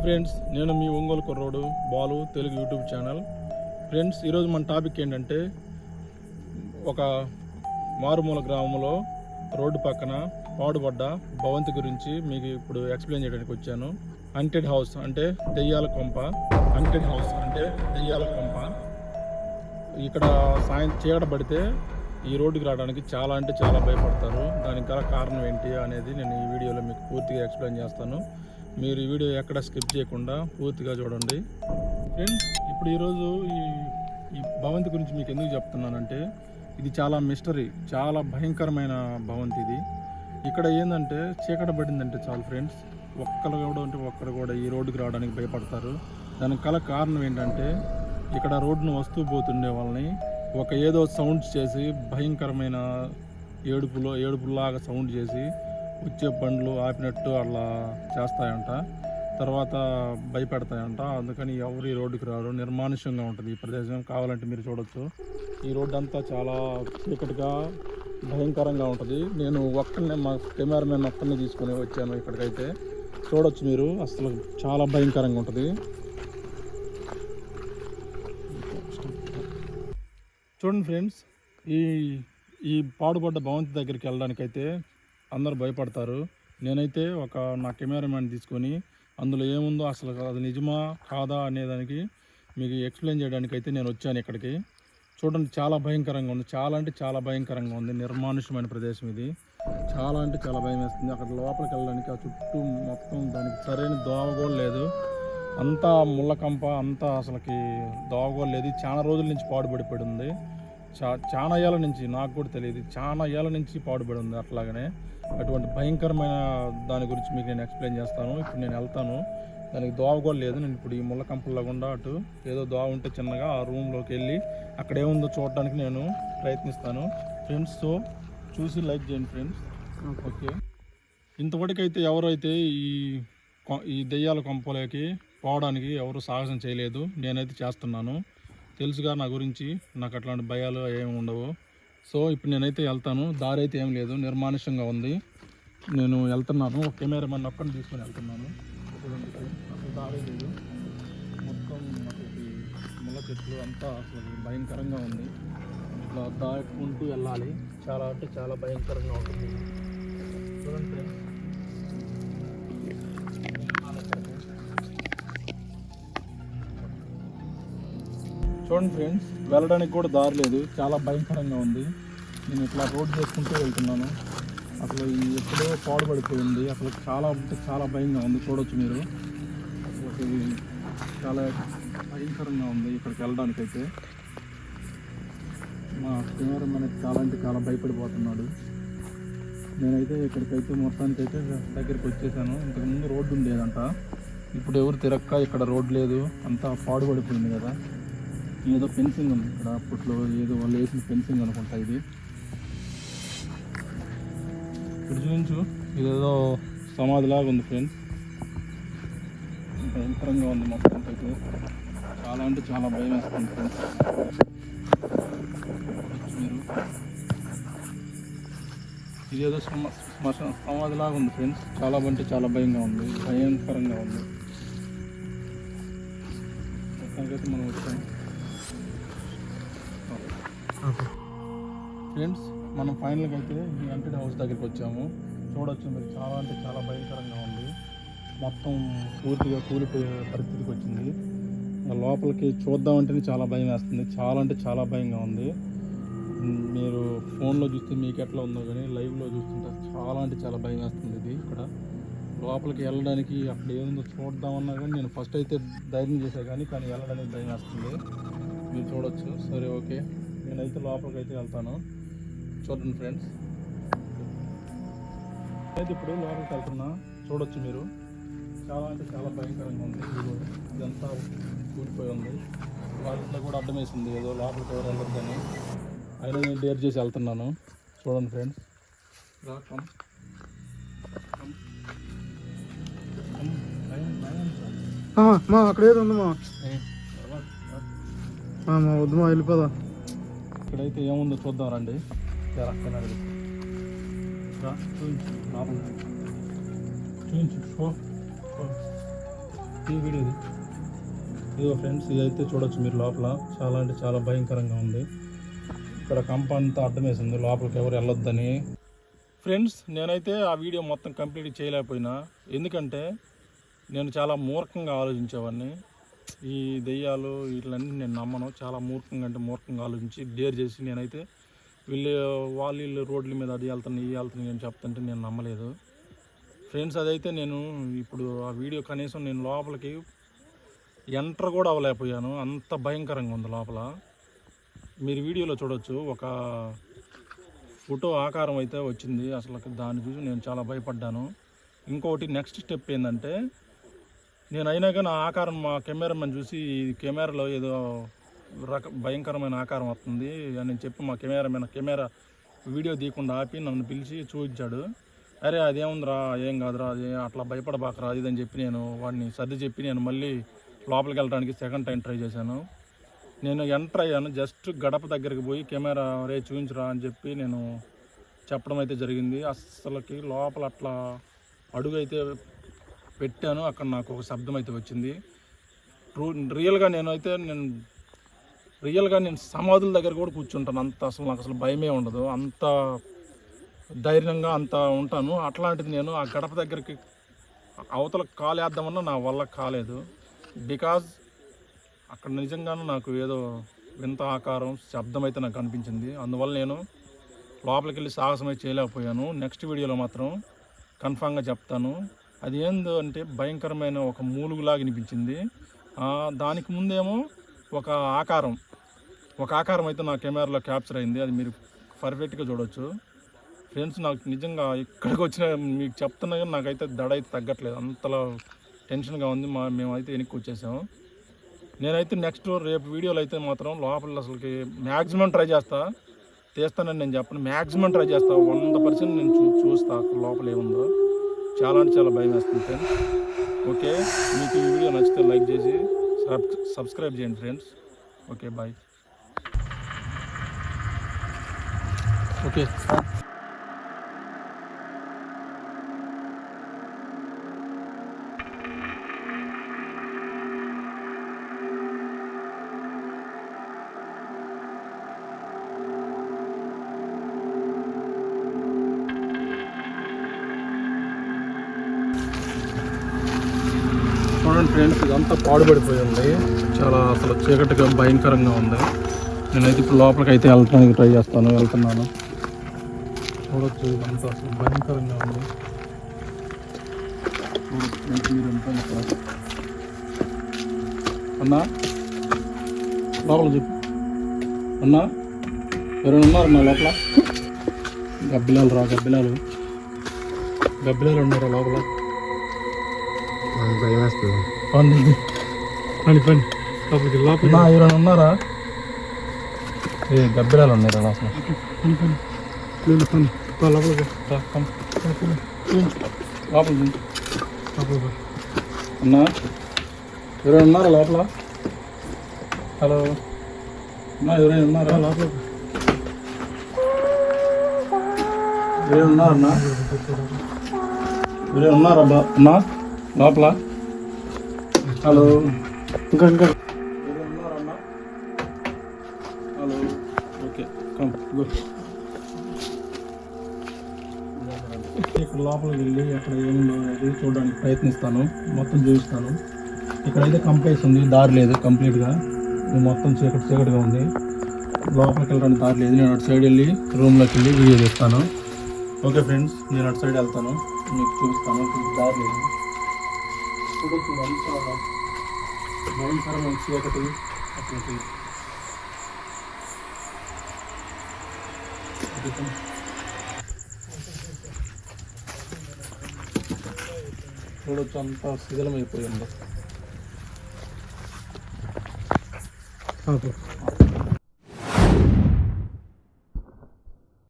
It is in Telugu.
ఫ్రెండ్స్, నేను మీ ఒంగోలు కుర్రోడు Balu Telugu YouTube channel. Friends, ఈరోజు మన టాపిక్ ఏంటంటే ఒక మారుమూల గ్రామంలో రోడ్డు పక్కన పాడుపడ్డ భవంతి గురించి మీకు ఇప్పుడు ఎక్స్ప్లెయిన్ చేయడానికి వచ్చాను. హంటెడ్ హౌస్ అంటే దెయ్యాల కొంప. హంటెడ్ హౌస్ అంటే దెయ్యాల కొంప. ఇక్కడ చీకట పడితే ఈ రోడ్డుకి రావడానికి చాలా అంటే చాలా భయపడతారు. దానికి గల కారణం ఏంటి అనేది నేను ఈ వీడియోలో మీకు పూర్తిగా ఎక్స్ప్లెయిన్ చేస్తాను. మీరు ఈ వీడియో ఎక్కడ స్కిప్ చేయకుండా పూర్తిగా చూడండి. ఫ్రెండ్స్, ఇప్పుడు ఈరోజు ఈ భవంతి గురించి మీకు ఎందుకు చెప్తున్నానంటే, ఇది చాలా మిస్టరీ, చాలా భయంకరమైన భవంతి ఇది. ఇక్కడ ఏంటంటే చీకట పడిందంటే చాలు ఫ్రెండ్స్, ఒక్కరు కూడా ఈ రోడ్డుకి రావడానికి భయపడతారు. దానికి గల కారణం ఏంటంటే, ఇక్కడ రోడ్డును వస్తూ పోతుండే వాళ్ళని ఏదో సౌండ్ చేసి భయంకరమైన ఏడుపులాగా సౌండ్ చేసి వచ్చే బండ్లు ఆపినట్టు అలా చేస్తాయంట. తర్వాత భయపెడతాయంట. అందుకని ఎవరు ఈ రోడ్డుకి రారు. నిర్మానుష్యంగా ఉంటుంది ఈ ప్రదేశం. కావాలంటే మీరు చూడొచ్చు. ఈ రోడ్డు అంతా చాలా చీకటిగా భయంకరంగా ఉంటుంది. నేను మా కెమెరామెన్ ఒక్కరిని తీసుకొని వచ్చాను ఇక్కడికైతే. చూడొచ్చు మీరు, అసలు చాలా భయంకరంగా ఉంటుంది. చూడండి ఫ్రెండ్స్, ఈ పాడుపడ్డ భవంతి దగ్గరికి వెళ్ళడానికైతే అందరూ భయపడతారు. నేనైతే నా కెమెరామ్యాన్ తీసుకొని అందులో ఏముందో, అసలు అది నిజమా కాదా అనేదానికి మీకు ఎక్స్ప్లెయిన్ చేయడానికి అయితే నేను వచ్చాను ఇక్కడికి. చూడండి, చాలా భయంకరంగా ఉంది. చాలా అంటే చాలా భయంకరంగా ఉంది. నిర్మానుష్యమైన ప్రదేశం ఇది. చాలా అంటే చాలా భయం వేస్తుంది. అక్కడ లోపలికి వెళ్ళడానికి ఆ చుట్టూ మొత్తం దానికి సరైన దోవ కూడా లేదు. అంతా ముళ్ళకంప, అంతా అసలుకి దోవ కూడా లేదు. చాలా రోజుల నుంచి పాడుపడిపోయి ఉంది. చాలా ఏళ్ళ నుంచి, నాకు కూడా తెలియదు, చాలా ఏళ్ళ నుంచి పాడుపడి ఉంది. అట్లాగనే అటువంటి భయంకరమైన దాని గురించి మీకు నేను ఎక్స్ప్లెయిన్ చేస్తాను. ఇప్పుడు నేను వెళ్తాను. దానికి దోవ కూడా లేదు. నేను ఇప్పుడు ఈ ముళ్ళ కంపల్లో గుండా అటు ఏదో దోవ ఉంటే చిన్నగా ఆ రూమ్లోకి వెళ్ళి అక్కడ ఏముందో చూడడానికి నేను ప్రయత్నిస్తాను. ఫ్రెండ్స్, సో చూసి లైక్ చేయండి ఫ్రెండ్స్. ఓకే, ఇంతవరకైతే ఎవరైతే ఈ దెయ్యాల కొంపలోకి పోవడానికి ఎవరు సాహసం చేయలేదు. నేనైతే చేస్తున్నాను. తెలుసుగా నా గురించి, నాకు అట్లాంటి భయాలు ఏమి ఉండవు. సో ఇప్పుడు నేనైతే వెళ్తాను. దారి అయితే ఏం లేదు, నిర్మానుష్యంగా ఉంది. నేను వెళ్తున్నాను. ఒక కెమెరామెన్ ఒక్కడిని తీసుకొని వెళ్తున్నాను. అసలు దారి లేదు. మొత్తం అసలు ముళ్ళ చెట్లు అంతా అసలు భయంకరంగా ఉంది. ఇట్లా దాటుకుంటూ వెళ్ళాలి. చాలా అంటే చాలా భయంకరంగా ఉంటుంది. చూడండి, చూడండి ఫ్రెండ్స్, వెళ్ళడానికి కూడా దారి లేదు. చాలా భయంకరంగా ఉంది. నేను ఇట్లా రోడ్ చేసుకుంటూ వెళ్తున్నాను. అసలు ఎప్పుడో పాడుపడిపోయింది. అసలు చాలా అంటే చాలా భయంగా ఉంది. చూడొచ్చు మీరు, అసలు చాలా భయంకరంగా ఉంది ఇక్కడికి వెళ్ళడానికైతే. మా కెమెరామెన్ చాలా అంటే చాలా భయపడిపోతున్నాడు. నేనైతే ఇక్కడికైతే మొత్తానికైతే దగ్గరికి వచ్చేసాను. ఇంతకుముందు రోడ్డు ఉండేదంట, ఇప్పుడు ఎవరు తిరక్క, ఇక్కడ రోడ్డు లేదు, అంతా పాడుపడిపోయింది కదా. ఏదో ఫెన్సింగ్ ఉంది ఇక్కడ, అప్పట్లో ఏదో వాళ్ళు వేసిన ఫెన్సింగ్ అనుకుంటా ఇది. ఇప్పుడు చూపించు, ఇదేదో సమాధిలాగా ఉంది ఫ్రెండ్స్. భయంకరంగా ఉంది మొత్తం అయితే. చాలా అంటే చాలా భయం వేస్తుంది ఫ్రెండ్స్. మీరు ఇదేదో సమాధిలాగా ఉంది ఫ్రెండ్స్. చాలా అంటే చాలా భయంగా ఉంది, భయంకరంగా ఉంది. మొత్తానికైతే మనం వచ్చాము ఫ్రెండ్స్. మనం ఫైనల్గా అయితే ఈ హంటెడ్ హౌస్ దగ్గరికి వచ్చాము. చూడొచ్చు మీరు, చాలా అంటే చాలా భయంకరంగా ఉంది. మొత్తం పూర్తిగా కూలిపోయే పరిస్థితికి వచ్చింది. లోపలికి చూద్దామంటేనే చాలా భయం వేస్తుంది. చాలా అంటే చాలా భయంగా ఉంది. మీరు ఫోన్లో చూస్తే మీకు ఎట్లా ఉందో కానీ లైవ్లో చూస్తుంటే చాలా అంటే చాలా భయం వేస్తుంది. ఇది ఇక్కడ లోపలికి వెళ్ళడానికి అక్కడ ఏముందో చూద్దామన్నా కానీ నేను ఫస్ట్ అయితే ధైర్యం చేసా కానీ వెళ్ళడానికి భయం వేస్తుంది. మీరు చూడొచ్చు. సరే, ఓకే, నేనైతే లోపలికి అయితే వెళ్తాను. చూడండి ఫ్రెండ్స్, అయితే ఇప్పుడు లోపలికి వెళ్తున్నా. చూడొచ్చు మీరు, చాలా అంటే చాలా భయంకరంగా ఉంది. ఇదంతా కూలిపోయి ఉంది. వాళ్ళలో కూడా అడ్డం వేసింది ఏదో లోపలికి ఎవరు వెళ్ళొద్దని. అయినా నేను డేర్ చేసి వెళ్తున్నాను. చూడండి ఫ్రెండ్స్, అక్కడ ఏదో ఉంది మా వద్దు మా వెళ్ళిపోదా. ఇక్కడైతే ఏముందో చూద్దాం రండి. చూపించు ఈ వీడియోది ఇదిగో ఫ్రెండ్స్, ఇదైతే చూడొచ్చు మీరు లోపల. చాలా అంటే చాలా భయంకరంగా ఉంది. ఇక్కడ కంప అంతా అడ్డం వేసింది, లోపలికి ఎవరు వెళ్ళొద్దని. ఫ్రెండ్స్, నేనైతే ఆ వీడియో మొత్తం కంప్లీట్ చేయలేకపోయినా, ఎందుకంటే నేను చాలా మూర్ఖంగా ఆలోచించేవాడిని. ఈ దెయ్యాలు వీటిలన్నీ నేను నమ్మను. చాలా మూర్ఖంగా ఆలోచించి డేర్ చేసి నేనైతే వీళ్ళు రోడ్ల మీద అది వెళ్తున్నాయి అని చెప్తుంటే నేను నమ్మలేదు ఫ్రెండ్స్. అదైతే నేను ఇప్పుడు ఆ వీడియో కనీసం నేను లోపలికి ఎంటర్ కూడా అవ్వలేకపోయాను, అంత భయంకరంగా ఉంది లోపల. మీరు వీడియోలో చూడొచ్చు, ఒక ఫోటో ఆకారం అయితే వచ్చింది. అసలు దాన్ని చూసి నేను చాలా భయపడ్డాను. ఇంకొకటి నెక్స్ట్ స్టెప్ ఏంటంటే, నేను అయినా కానీ ఆ ఆకారం మా కెమెరామెన్ చూసి కెమెరాలో ఏదో భయంకరమైన ఆకారం వస్తుంది అని చెప్పి మా కెమెరా వీడియో తీయకుండా ఆపి నన్ను పిలిచి చూపించాడు. అరే అదేముందిరా, ఏం కాదురా, అదే అట్లా భయపడబాకరా అది అని చెప్పి నేను వాడిని సర్ది చెప్పి నేను మళ్ళీ లోపలికి వెళ్ళడానికి సెకండ్ టైం ట్రై చేశాను. నేను ఎంటర్ అయ్యాను, జస్ట్ గడప దగ్గరికి పోయి కెమెరా రే చూపించురా అని చెప్పి నేను చెప్పడం అయితే జరిగింది. అసలుకి లోపల అట్లా అడుగు అయితే పెట్టాను, అక్కడ నాకు ఒక శబ్దం అయితే వచ్చింది. రియల్గా నేను సమాధుల దగ్గర కూడా కూర్చుంటాను, అంత అసలు నాకు అసలు భయమే ఉండదు, అంత ధైర్యంగా అంత ఉంటాను. అట్లాంటిది నేను ఆ గడప దగ్గరికి అవతల కాలేద్దామన్నా నా వల్ల కాలేదు. బికాజ్ అక్కడ నిజంగానూ నాకు ఏదో వింత ఆకారం శబ్దం అయితే నాకు అనిపించింది. అందువల్ల నేను లోపలికి వెళ్ళి సాహసం అయితే చేయలేకపోయాను. నెక్స్ట్ వీడియోలో మాత్రం కన్ఫామ్గా చెప్తాను. అది ఏందో అంటే భయంకరమైన ఒక మూలుగులాగా అనిపించింది. దానికి ముందేమో ఒక ఆకారం అయితే నా కెమెరాలో క్యాప్చర్ అయింది, అది మీరు పర్ఫెక్ట్గా చూడవచ్చు ఫ్రెండ్స్. నాకు నిజంగా ఇక్కడికి వచ్చిన మీకు చెప్తున్నా కానీ నాకైతే దడ అయితే తగ్గట్లేదు, అంతలా టెన్షన్గా ఉంది. మేమైతే వెనక్కి వచ్చేసాము. నేనైతే నెక్స్ట్ రేపు వీడియోలో అయితే మాత్రం లోపల అసలుకి మ్యాక్సిమం ట్రై తీస్తానని నేను చెప్పను, మ్యాక్సిమం ట్రై చేస్తా, 100% నేను చూస్తా లోపల ఏముందో. చాలా అంటే చాలా భయం వేస్తుంది ఫ్రెండ్స్. ఓకే, మీకు ఈ వీడియో నచ్చితే లైక్ చేసి సబ్స్క్రైబ్ చేయండి ఫ్రెండ్స్. Okay, bye. ఓకే చూడండి ఫ్రెండ్స్, ఇదంతా పాడుపడిపోయి ఉంది, చాలా అసలు చీకటిగా భయంకరంగా ఉంది. నేనైతే ఇప్పుడు లోపలికి అయితే వెళ్తానికి ట్రై వెళ్తున్నాను. చూడొచ్చు, ఇదంతా అసలు భయంకరంగా ఉంది. అన్నా లోపల చెప్పు, అన్నా ఎవరైనా ఉన్నారు నా లోపల? గబ్బిలాలు ఉన్నారా లోపల? భయం వేస్తుంది. పని లోపల ఎవరైనా ఉన్నారా? గబ్బిలాలు ఉన్నారా అసలు? అన్నా ఎవరైనా ఉన్నారా లోపల? హలో అన్నా, ఎవరైనా ఉన్నారా లోపల? ఎవరైనా ఉన్నారన్నా? ఎవరైనా ఉన్నారా అన్నా లోపల? హలో, ఇంకా ఉన్నారన్నా? Hello, okay, come go. ఇక్కడ లోపలికి వెళ్ళి అక్కడ ఏముందో అనేది చూడడానికి ప్రయత్నిస్తాను, మొత్తం చూపిస్తాను. ఇక్కడైతే కంప్లీట్ ఉంది, దారి లేదు కంప్లీట్గా, మొత్తం చీకటిగా ఉంది. లోపలికి వెళ్ళడానికి దారి లేదు. నేను అటు సైడ్ వెళ్ళి రూమ్లోకి వెళ్ళి వీడియో తీస్తాను. ఓకే ఫ్రెండ్స్, నేను అటు సైడ్ వెళ్తాను, మీకు చూపిస్తాను. దారి లేదు, చూడొచ్చు, అంతా భయంకరమైన చీకటి. అసలు చూడొచ్చు, అంతా శిథిలమైపోయింది.